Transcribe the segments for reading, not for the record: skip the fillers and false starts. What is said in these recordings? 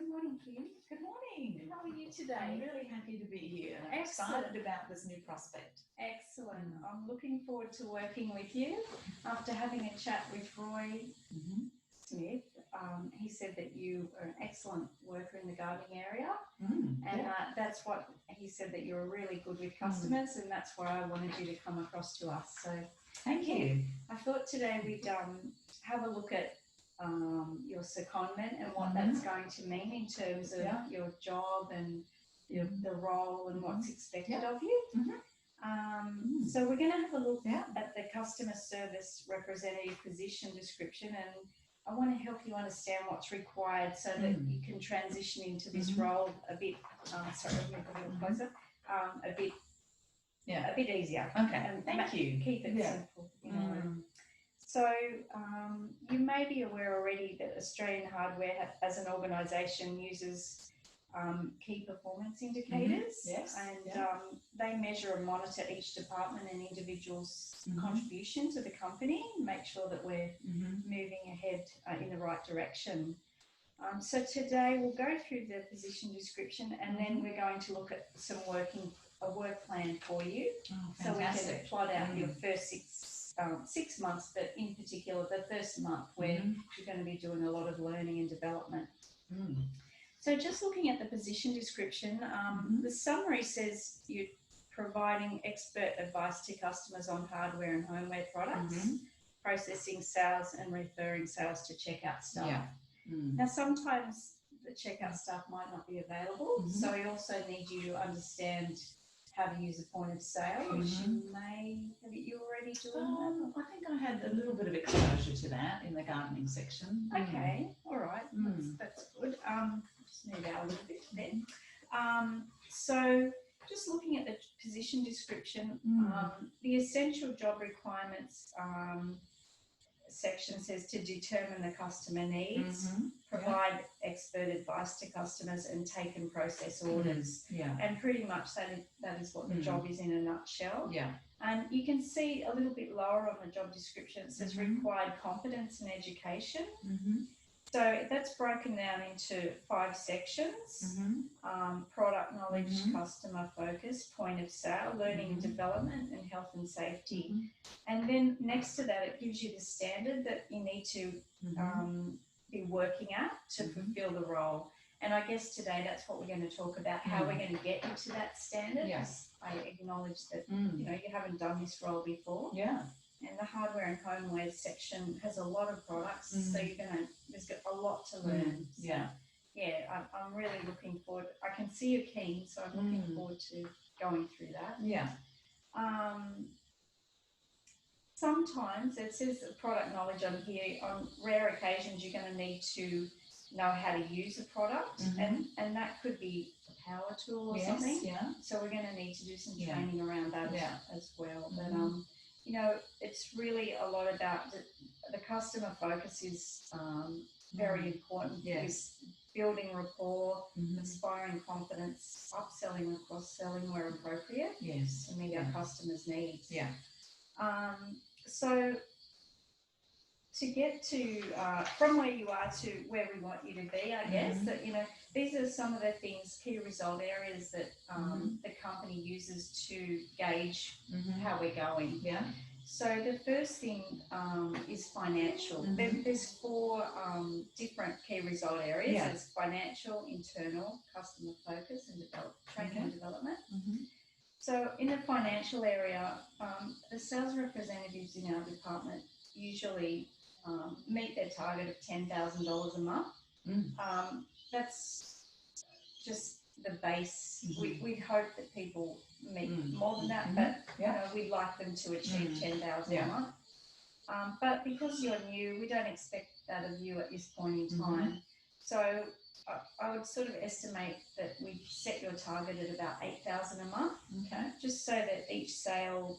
Good morning, Kim. Good morning. How are you today? I'm really happy to be here. I'm excited about this new prospect. Excellent. I'm looking forward to working with you. After having a chat with Roy Smith, he said that you are an excellent worker in the gardening area, that's what he said, that you're really good with customers, and that's why I wanted you to come across to us. So thank you. I thought today we'd have a look at your secondment and what that's going to mean in terms of your job and the role and what's expected of you. So we're going to have a look at the customer service representative position description, and I want to help you understand what's required so that you can transition into this role a bit, sorry, I'll move a little closer, a bit easier. Okay, and thank you. Keep it simple, you know. So you may be aware already that Australian Hardware as an organisation uses key performance indicators, and they measure and monitor each department and individual's contribution to the company, make sure that we're moving ahead in the right direction. So today we'll go through the position description, and then we're going to look at a work plan for you, so we can plot out your first 6 months, but in particular the first month where you're going to be doing a lot of learning and development. So just looking at the position description, the summary says you're providing expert advice to customers on hardware and homeware products, processing sales and referring sales to checkout staff. Now sometimes the checkout staff might not be available, so we also need you to understand how to use a point of sale, which have you already doing that? I think I had a little bit of exposure to that in the gardening section. Okay, all right, that's good. Just move out a little bit then. So just looking at the position description, the essential job requirements section says to determine the customer needs, provide expert advice to customers, and take and process orders. And pretty much that is what the job is in a nutshell. And you can see a little bit lower on the job description, it says required competence and education. So that's broken down into 5 sections: product knowledge, customer focus, point of sale, learning and development, and health and safety. And then next to that, it gives you the standard that you need to be working at to fulfill the role. And I guess today that's what we're going to talk about, how we're going to get you to that standard. I acknowledge that you know, you haven't done this role before. And the hardware and homeware section has a lot of products, so there's got a lot to learn. I'm really looking forward. I can see you're keen, so I'm looking forward to going through that. Sometimes it says product knowledge on here. On rare occasions, you're going to need to know how to use a product, and that could be a power tool or something. So we're going to need to do some training around that as well. But you know, it's really a lot about the customer focus is very important. With building rapport, inspiring confidence, upselling and cross-selling where appropriate to meet our customers' needs. So to get to from where you are to where we want you to be, I guess, that, you know, these are some of the things, key result areas that the company uses to gauge how we're going. So the first thing is financial. There's 4 different key result areas. There's financial, internal, customer focus, and training and development. So in the financial area, the sales representatives in our department usually meet their target of $10,000 a month. That's just the base. We'd hope that people meet more than that, but you know, we'd like them to achieve $10,000 a month. But because you're new, we don't expect that of you at this point in time. So I would sort of estimate that we set your target at about $8,000 a month, just so that each sale,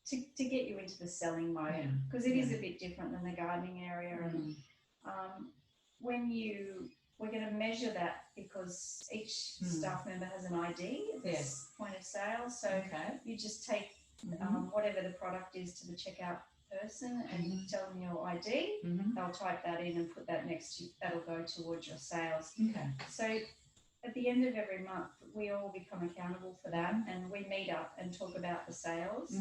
to get you into the selling mode, because it is a bit different than the gardening area. And we're going to measure that because each staff member has an ID at this point of sale. So you just take whatever the product is to the checkout person and tell them your ID. They'll type that in and put that next to, that'll go towards your sales. Okay. So at the end of every month, we all become accountable for that, and we meet up and talk about the sales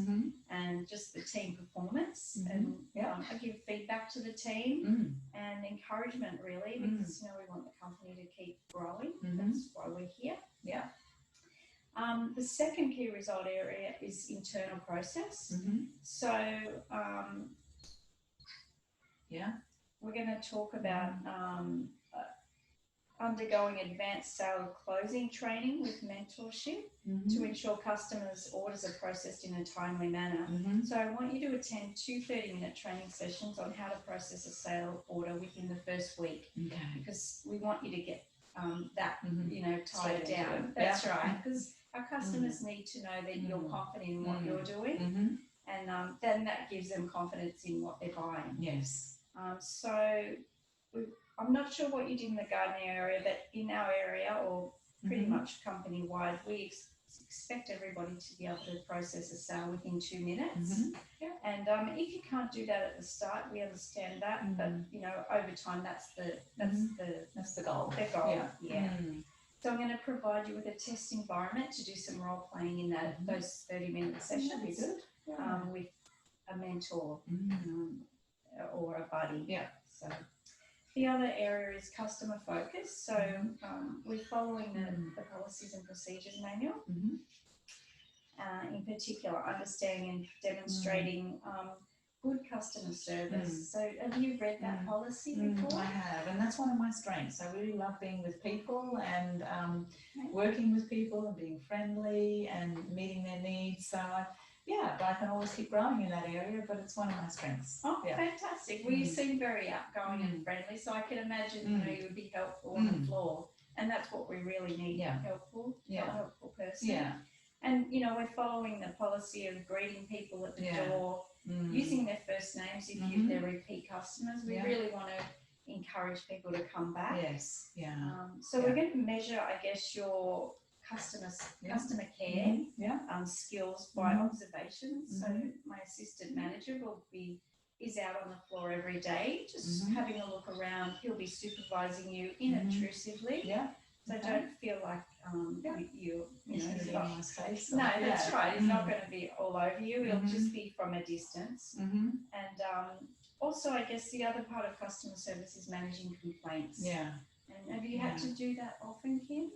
and just the team performance. And I give feedback to the team and encouragement, really, because we want the company to keep growing. That's why we're here. Yeah. The second key result area is internal process. So we're going to talk about undergoing advanced sale closing training with mentorship to ensure customers' orders are processed in a timely manner. So I want you to attend 2 30-minute training sessions on how to process a sale order within the first week, because we want you to get that tied down. That's right, because our customers need to know that you're confident in what you're doing, and then that gives them confidence in what they're buying. Yes. I'm not sure what you did in the gardening area, but in our area, or pretty much company-wide, we expect everybody to be able to process a sale within 2 minutes. And if you can't do that at the start, we understand that, but over time, that's the goal. The goal, So I'm going to provide you with a test environment to do some role playing in those 30-minute sessions. That'd be good. With a mentor or a buddy. So the other area is customer focus. So we're following the policies and procedures manual. In particular, understanding and demonstrating good customer service. So have you read that policy before? I have, and that's one of my strengths. I really love being with people and working with people and being friendly and meeting their needs. So but I can always keep growing in that area, but it's one of my strengths. Oh, fantastic. Well, you seem very outgoing and friendly, so I can imagine you would be helpful on the floor. And that's what we really need, a helpful person. And, we're following the policy of greeting people at the door, using their first names if they're repeat customers. We really want to encourage people to come back. Yes, So we're going to measure, I guess, your customer care skills by observations. So my assistant manager is out on the floor every day, just having a look around. He'll be supervising you inobtrusively. So don't feel like he's not on my space. No, that's right. He's not going to be all over you. He'll just be from a distance. And also, I guess the other part of customer service is managing complaints. And have you had to do that often, Kim?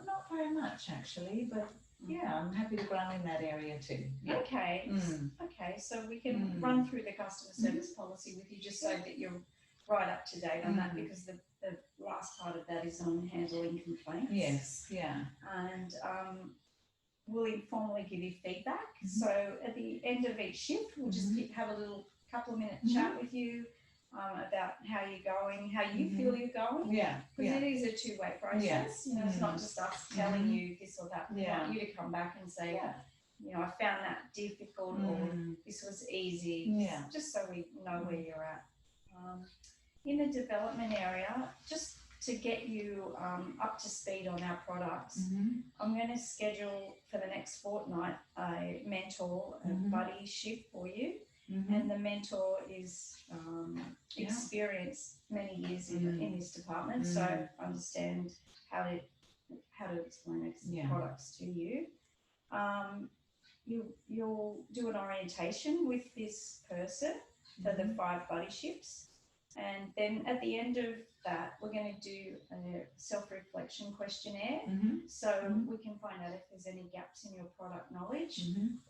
Not very much actually, but I'm happy to grow in that area too. Okay. Okay, so we can run through the customer service policy with you just so that you're right up to date on that, because the last part of that is on handling complaints. Yes, And we'll informally give you feedback. So at the end of each shift, we'll just have a little couple of minute chat with you about how you're going, how you feel you're going. Because it is a two-way process. It's not just us telling you this or that. We want you to come back and say, I found that difficult, or this was easy. Just so we know where you're at. In the development area, just to get you up to speed on our products, I'm going to schedule for the next fortnight a mentor and buddy shift for you. And the mentor is experienced many years in this department, so understand how to explain products to you. You'll do an orientation with this person for the 5 buddy shifts, and then at the end of that, we're going to do a self-reflection questionnaire, so we can find out if there's any gaps in your product knowledge,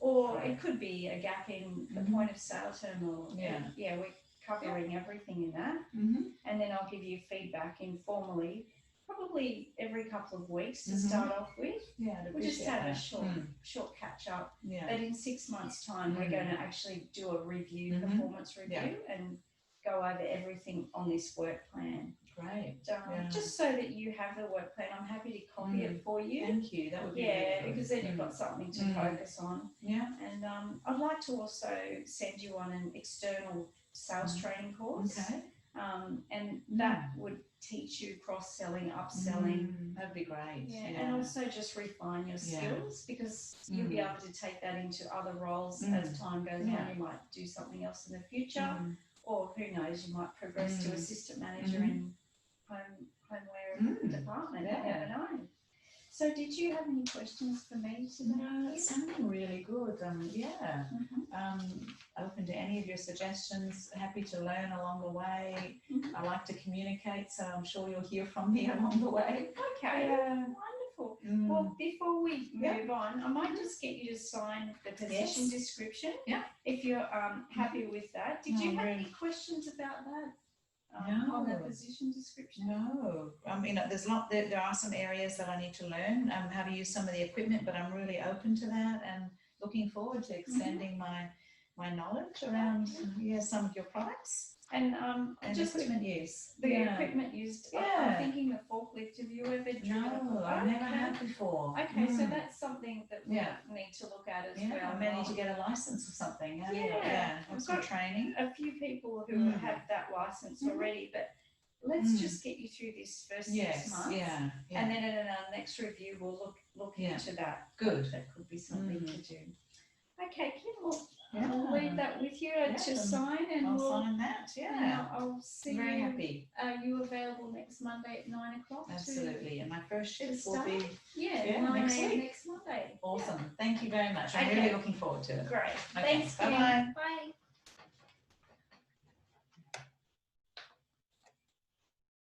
or it could be a gap in the point of sale term, or we're covering everything in that. And then I'll give you feedback informally, probably every couple of weeks to start off with. We'll just have a short catch up. But in 6 months' time, we're going to actually do a review, performance review, and go over everything on this work plan. Great. Just so that you have the work plan, I'm happy to copy it for you. Thank you. That would be really good. Because then you've got something to focus on. And I'd like to also send you on an external sales training course. and that would teach you cross-selling, upselling. That'd be great. Yeah, and also just refine your skills, because you'll be able to take that into other roles as time goes on. You might do something else in the future, or who knows, you might progress to assistant manager in homeware department. You never know. So did you have any questions for me today? No, it's sounding really good. Open to any of your suggestions. Happy to learn along the way. I like to communicate, so I'm sure you'll hear from me along the way. Okay, wonderful. Well, before we move on, I might just get you to sign the position description. If you're happy with that. Did you have any questions about that? On the position description? No. There are some areas that I need to learn how to use some of the equipment, but I'm really open to that and looking forward to extending my knowledge around some of your products. And just equipment use. The equipment used. I'm thinking the forklift. Have you ever driven? No, I've never had before. Okay, so that's something that we need to look at as well. I may need to get a license or something. Have some training. A few people who have that license already, but let's just get you through this first 6 months. And then in our next review, we'll look into that. Good. That could be something to do. Okay, Kim, I'll leave that with you to sign, and I'll sign that. I'll see Very you. happy. Are you available next Monday at 9 o'clock? Absolutely, and my first shift will be 9 next a.m. week. next Monday. Awesome. Thank you very much. I'm really looking forward to it. Great. Okay. Thanks, Kim. Bye-bye. Bye.